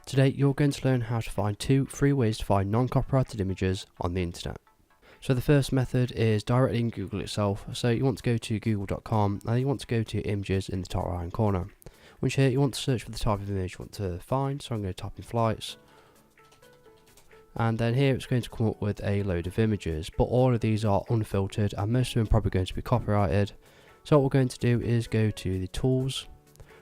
Today you're going to learn how to find 2 free ways to find non-copyrighted images on the internet. So the first method is directly in Google itself. So you want to go to google.com and you want to go to images in the top right hand corner. Once you're here, you want to search for the type of image you want to find. So I'm going to type in flights. And then here it's going to come up with a load of images, but all of these are unfiltered and most of them are probably going to be copyrighted. So what we're going to do is go to the tools,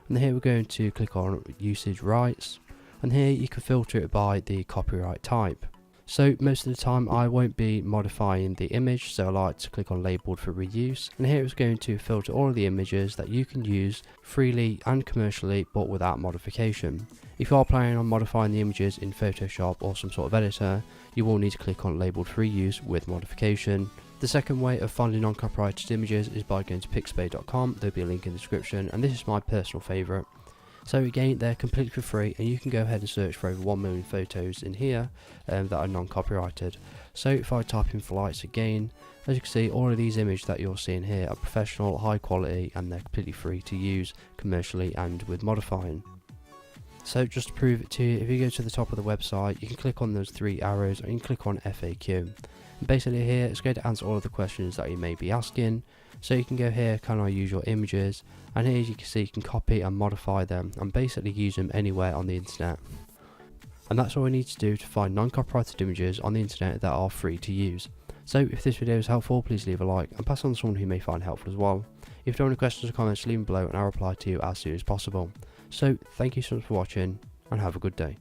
and here we're going to click on usage rights, and here you can filter it by the copyright type. So most of the time I won't be modifying the image, so I like to click on labeled for reuse, and here it's going to filter all of the images that you can use freely and commercially but without modification. If you are planning on modifying the images in Photoshop or some sort of editor, you will need to click on labeled for reuse with modification. The second way of finding non-copyrighted images is by going to pixabay.com. There'll be a link in the description, and this is my personal favourite. So again, they're completely for free, and you can go ahead and search for over 1 million photos in here that are non-copyrighted. So if I type in flights again, as you can see, all of these images that you're seeing here are professional, high quality, and they're completely free to use commercially and with modifying. So just to prove it to you, if you go to the top of the website, you can click on those 3 arrows and you can click on FAQ. And basically here, it's going to answer all of the questions that you may be asking. So you can go here, can I use your images? And here as you can see, you can copy and modify them and basically use them anywhere on the internet. And that's all we need to do to find non-copyrighted images on the internet that are free to use. So if this video is helpful, please leave a like and pass on to someone who may find helpful as well. If you have any questions or comments, leave them below and I'll reply to you as soon as possible. So thank you so much for watching and have a good day.